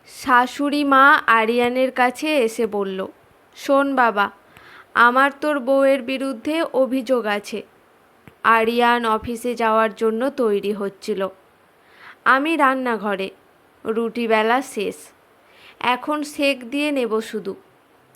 শাশুড়ি মা আরিয়ানের কাছে এসে বলল, শোন বাবা, আমার তোর বউয়ের বিরুদ্ধে অভিযোগ আছে। আরিয়ান অফিসে যাওয়ার জন্য তৈরি হচ্ছিল। আমি রান্নাঘরে, রুটি বেলা শেষ, এখন সেক দিয়ে নেব শুধু।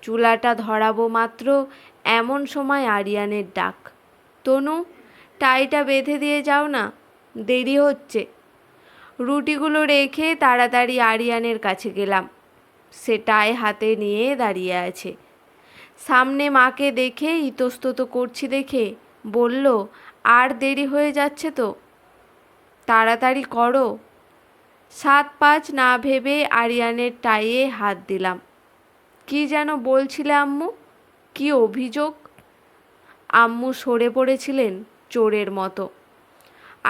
চুলাটা ধরাবো মাত্র এমন সময় আরিয়ানের ডাক, তনু, টাইটা বেঁধে দিয়ে যাও না, দেরি হচ্ছে। রুটিগুলো রেখে তাড়াতাড়ি আরিয়ানের কাছে গেলাম। সে টাই হাতে নিয়ে দাঁড়িয়ে আছে। সামনে মাকে দেখে ইতস্তত করছি দেখে বলল, আর দেরি হয়ে যাচ্ছে তো, তাড়াতাড়ি করো। 7-5 না ভেবে আরিয়ানের টাইয়ে হাত দিলাম। কি যেন বলছিলে আম্মু? কি অভিযোগ? আম্মু সরে পড়েছিলেন চোরের মতো।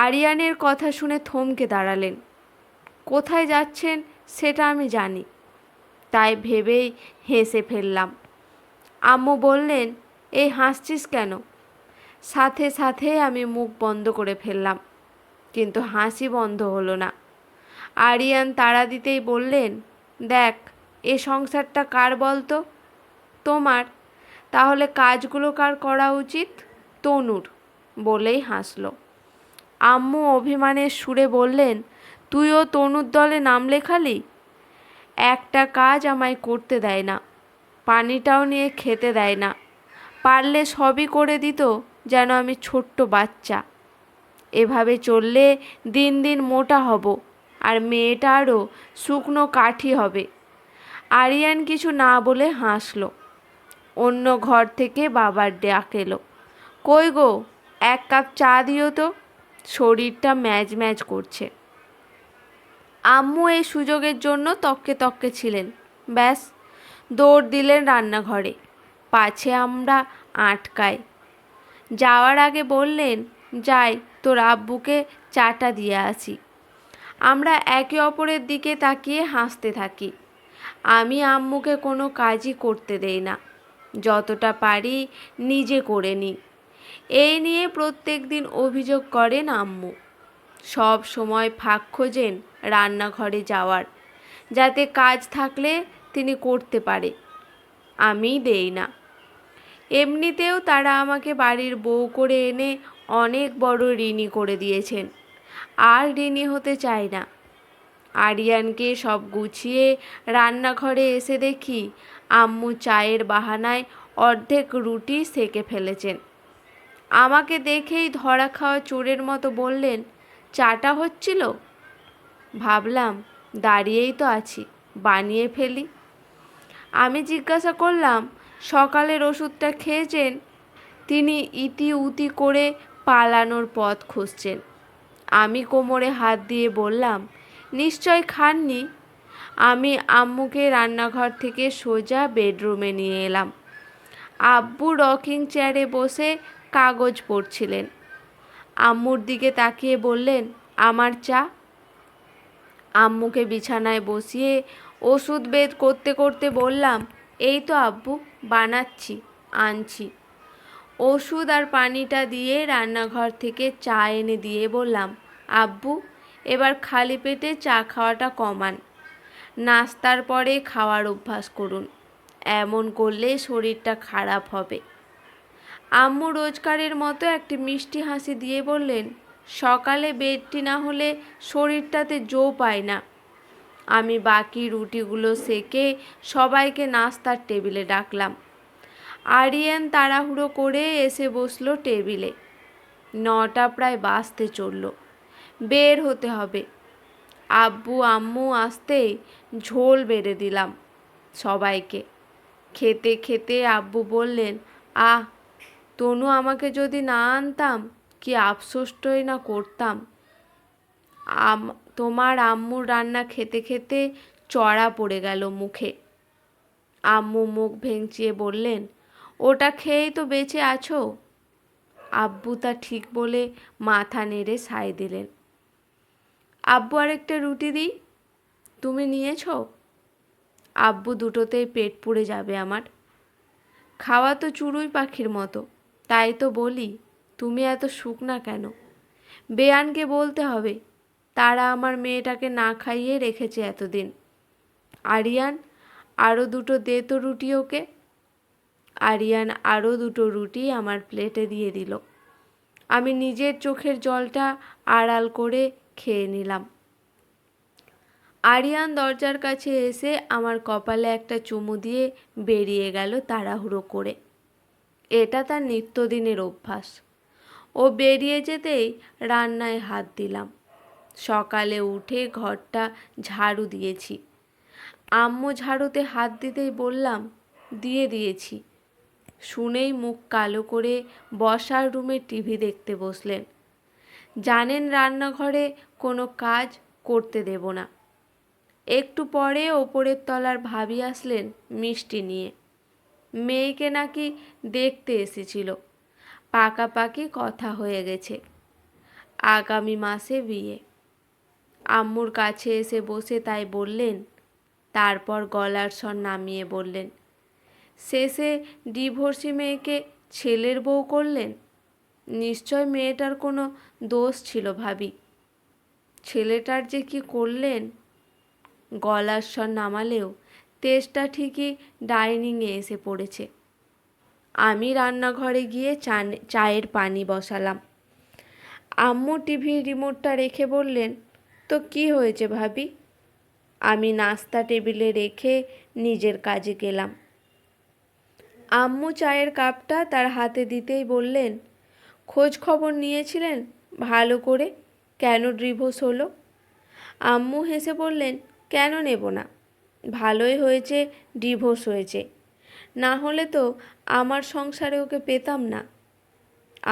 আরিয়ানের কথা শুনে থমকে দাঁড়ালেন। কোথায় যাচ্ছেন সেটা আমি জানি, তাই ভেবেই হেসে ফেললাম। আম্মু বললেন, এই হাসছিস কেন? সাথে সাথে আমি মুখ বন্ধ করে ফেললাম, কিন্তু হাসি বন্ধ হলো না। আরিয়ান তাড়া দিতেই বললেন, দেখ, এ সংসারটা কার বলতো? তোমার। তাহলে কাজগুলো কার করা উচিত? তনুর। বলেই হাসল। আম্মু অভিমানের সুরে বললেন, তুইও তনুর দলে নাম লেখালি? একটা কাজ আমায় করতে দেয় না, পানিটাও নিয়ে খেতে দেয় না। পারলে সবই করে দিত, যেন আমি ছোট্ট বাচ্চা। এভাবে চললে দিন দিন মোটা হব, আর মেয়েটা আরও শুকনো কাঠি হবে। আরিয়ান কিছু না বলে হাসল। অন্য ঘর থেকে বাবার ডাক এলো, কই গো, 1 কাপ চা দিও তো, শরীরটা ম্যাজ ম্যাজ করছে। আম্মু এই সুযোগের জন্য তককে তককে ছিলেন। ব্যাস, দৌড় দিলেন রান্নাঘরে, পাছে আমরা আটকাই। যাওয়ার আগে বললেন, যাই তোর আব্বুকে চাটা দিয়ে আসি। আমরা একে অপরের দিকে তাকিয়ে হাসতে থাকি। আমি আম্মুকে কোনো কাজই করতে দেই না, যতটা পারি নিজে করে নিই। এই নিয়ে প্রত্যেক দিন অভিযোগ করেন আম্মু। সব সময় ফাঁক খোঁজেন রান্নাঘরে যাওয়ার, যাতে কাজ থাকলে তিনি করতে পারে। আমি দেই না। এমনিতেও তারা আমাকে বাড়ির বউ করে এনে অনেক বড় ঋণী করে দিয়েছেন, আর ঋণী হতে চাই না। আরিয়ানকে সব গুছিয়ে রান্নাঘরে এসে দেখি আম্মু চায়ের বাহানায় অর্ধেক রুটি সেকে ফেলেছেন। আমাকে দেখেই ধরা খাওয়া চোরের মতো বললেন, চাটা হচ্ছিল? ভাবলাম, দাঁড়িয়েই তো আছি, বানিয়ে ফেলি। আমি জিজ্ঞাসা করলাম, সকালের ওষুধটা খেয়েছেন? তিনি ইতি উতি করে পালানোর পথ খুঁজছেন। আমি কোমরে হাত দিয়ে বললাম, নিশ্চয় খাননি। আমি আম্মুকে রান্নাঘর থেকে সোজা বেডরুমে নিয়ে এলাম। আব্বু রকিং চেয়ারে বসে কাগজ পড়ছিলেন। আম্মুর দিকে তাকিয়ে বললেন, আমার চা। আম্মুকে বিছানায় বসিয়ে ওষুধ বের করতে করতে বললাম, এই তো আব্বু, বানাচ্ছি, আনছি। ওষুধ আর পানিটা দিয়ে রান্নাঘর থেকে চা এনে দিয়ে বললাম, আব্বু, এবার খালি পেটে চা খাওয়াটা কমান, নাস্তার পরে খাওয়ার অভ্যাস করুন, এমন করলে শরীরটা খারাপ হবে। আম্মু রোজকারের মতো একটি মিষ্টি হাসি দিয়ে বললেন, সকালে বেডটি না হলে শরীরটাতে জো পায় না। আমি বাকি রুটিগুলো সেকে সবাইকে নাস্তার টেবিলে ডাকলাম। আরিয়ান তাড়াহুড়ো করে এসে বসলো টেবিলে। 9টা প্রায় বাজতে চলল, বের হতে হবে। আব্বু আম্মু আসতেই ঝোল বেড়ে দিলাম সবাইকে। খেতে খেতে আব্বু বললেন, আহ, তনু আমাকে যদি না আনতাম কি আফসোসটাই না করতাম। তোমার আম্মুর রান্না খেতে খেতে চড়া পড়ে গেল মুখে। আম্মু মুখ ভেঙচিয়ে বললেন, ওটা খেয়েই তো বেঁচে আছো। আব্বু তা ঠিক বলে মাথা নেড়ে সায় দিলেন। আব্বু আরেকটা রুটি দিই, তুমি নিয়েছো? আব্বু দুটোতেই পেট পুড়ে যাবে আমার। খাওয়া তো চড়ুই পাখির মতো, তাই তো বলি, তুমি এত শুকনা কেন? বেয়ানকে বলতে হবে, তারা আমার মেয়েটাকে না খাইয়ে রেখেছে এতদিন। আরিয়ান, আরও দুটো দে তো রুটি ওকে। আরিয়ান আরও দুটো রুটি আমার প্লেটে দিয়ে দিল। আমি নিজের চোখের জলটা আড়াল করে খেয়ে নিলাম। আরিয়ান দরজার কাছে এসে আমার কপালে একটা চুমু দিয়ে বেরিয়ে গেল তাড়াহুড়ো করে। এটা তার নিত্যদিনের অভ্যাস। ও বেরিয়ে যেতেই রান্নায় হাত দিলাম। সকালে উঠে ঘরটা ঝাড়ু দিয়েছি। আম্মু ঝাড়ুতে হাত দিতেই বললাম, দিয়ে দিয়েছি। শুনেই মুখ কালো করে বসার রুমে টিভি দেখতে বসলেন। জানেন রান্নাঘরে কোনো কাজ করতে দেব না। একটু পরে ওপরের তলার ভাবি আসলেন মিষ্টি নিয়ে। মেয়েকে নাকি দেখতে এসেছিল। পাকাপাকি কথা হয়ে গেছে, আগামী মাসে বিয়ে। আম্মুর কাছে এসে বসে তাই বললেন। তারপর গলার স্বর নামিয়ে বললেন, শেষে ডিভোর্সি মেয়েকে ছেলের বউ করলেন। নিশ্চয় মেয়েটার কোনো দোষ ছিল ভাবি। ছেলেটার যে কি করলেন। গলার স্বর নামালেও তেজটা ঠিকই ডাইনিংয়ে এসে পড়েছে। আমি রান্নাঘরে গিয়ে চায়ের পানি বসালাম। আম্মু টিভির রিমোটটা রেখে বললেন, তো কি হয়েছে ভাবি? আমি নাস্তা টেবিলে রেখে নিজের কাজে গেলাম। আম্মু চায়ের কাপটা তার হাতে দিতেই বললেন, খোঁজ খবর নিয়েছিলেন ভালো করে কেন ডিভোর্স হলো? আম্মু হেসে বললেন, কেন নেব না? ভালোই হয়েছে ডিভোর্স হয়েছে, না হলে তো আমার সংসারে ওকে পেতাম না,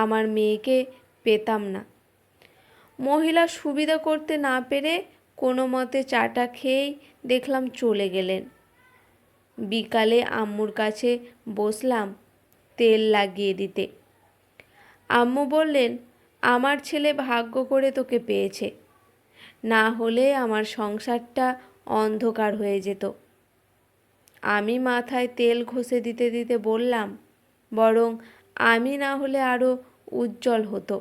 আমার মেয়েকে পেতাম না। মহিলা সুবিধা করতে না পেরে কোনো মতে চাটা খেয়েই দেখলাম চলে গেলেন। বিকালে আম্মুর কাছে বসলাম তেল লাগিয়ে দিতে। আম্মু বললেন, আমার ছেলে ভাগ্য করে তোকে পেয়েছে, না হলে আমার সংসারটা অন্ধকার হয়ে যেত। আমি মাথায় তেল ঘষে দিতে দিতে বললাম, বরং আমি না হলে আরও উজ্জ্বল হতো।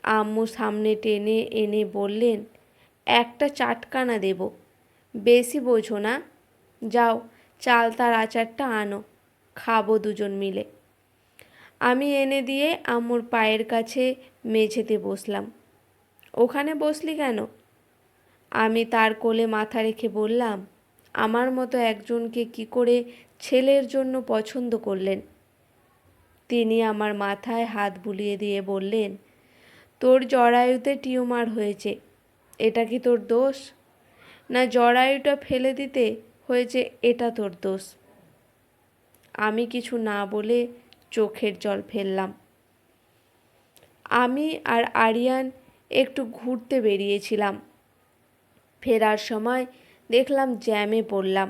আম্মু সামনে টেনে এনে বললেন, একটা চাটকানা দেব, বেশি বোঝো না। যাও চাল তার আচারটা আনো, খাবো দুজন মিলে। আমি এনে দিয়ে আম্মুর পায়ের কাছে মেঝেতে বসলাম। ওখানে বসলি কেন? আমি তার কোলে মাথা রেখে বললাম, আমার মতো একজনকে কি করে ছেলের জন্য পছন্দ করলেন? তিনি আমার মাথায় হাত বুলিয়ে দিয়ে বললেন, তোর জরায়ুতে টিউমার হয়েছে, এটা কি তোর দোষ? না জরায়ুটা ফেলে দিতে হয়েছে, এটা তোর দোষ? আমি কিছু না বলে চোখের জল ফেললাম। আমি আর আরিয়ান একটু ঘুরতে বেরিয়েছিলাম। ফেরার সময় দেখলাম জ্যামে পড়লাম।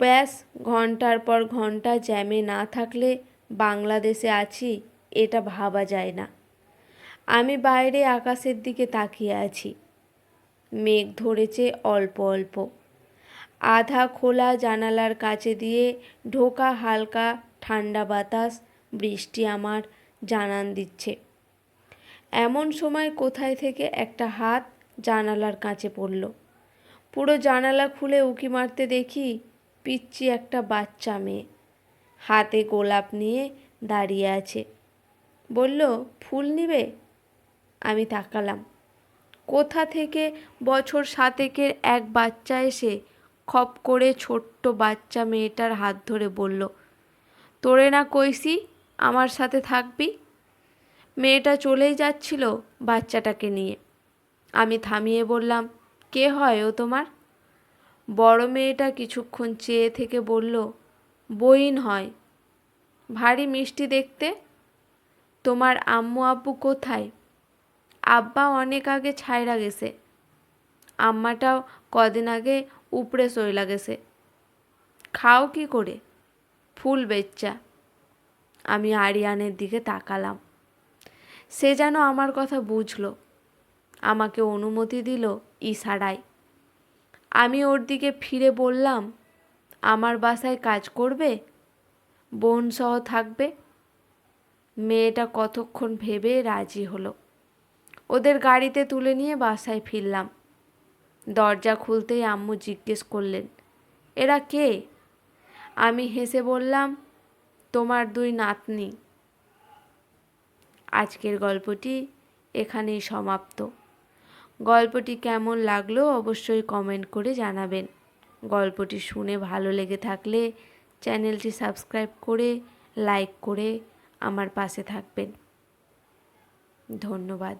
ব্যাস, ঘন্টার পর ঘন্টা জ্যামে না থাকলে বাংলাদেশে আছি এটা ভাবা যায় না। আমি বাইরে আকাশের দিকে তাকিয়ে আছি। মেঘ ধরেছে অল্প অল্প। আধা খোলা জানালার কাছে দিয়ে ঢোকা হালকা ঠান্ডা বাতাস বৃষ্টি আমার জানান দিচ্ছে। এমন সময় কোথায় থেকে একটা হাত জানালার কাছে পড়ল। পুরো জানালা খুলে উঁকি মারতে দেখি পিচ্চি একটা বাচ্চা মেয়ে হাতে গোলাপ নিয়ে দাঁড়িয়ে আছে। বলল, ফুল নিবে? আমি তাকালাম। কোথা থেকে বছর 7-এর এক বাচ্চা এসে খপ করে ছোট্ট বাচ্চা মেয়েটার হাত ধরে বলল, তোরে না কইছি আমার সাথে থাকবি? মেয়েটা চলেই যাচ্ছিল বাচ্চাটাকে নিয়ে। আমি থামিয়ে বললাম, কে হয় ও তোমার? বড় মেয়েটা কিছুক্ষণ চেয়ে থেকে বলল, বইন হয়, ভারী মিষ্টি দেখতে। তোমার আম্মু আব্বু কোথায়? আব্বা অনেক আগে ছাইরা গেছে, আম্মাটাও কদিন আগে উপড়ে চইলা গেছে। খাও কি করে? ফুল বেচ্চা। আমি আরিয়ানের দিকে তাকালাম। সে যেন আমার কথা বুঝল, আমাকে অনুমতি দিল ইশারায়। আমি ওর দিকে ফিরে বললাম, আমার বাসায় কাজ করবে, বোন সহ থাকবে। মেয়েটা কতক্ষণ ভেবে রাজি হলো। ওদের গাড়িতে তুলে নিয়ে বাসায় ফিরলাম। দরজা খুলতেই আম্মু জিজ্ঞেস করলেন, এরা কে? আমি হেসে বললাম, তোমার দুই নাতনি। আজকের গল্পটি এখানেই সমাপ্ত। গল্পটি কেমন লাগলো অবশ্যই কমেন্ট করে জানাবেন। গল্পটি শুনে ভালো লেগে থাকলে চ্যানেলটি সাবস্ক্রাইব করে লাইক করে আমার পাশে থাকবেন। ধন্যবাদ।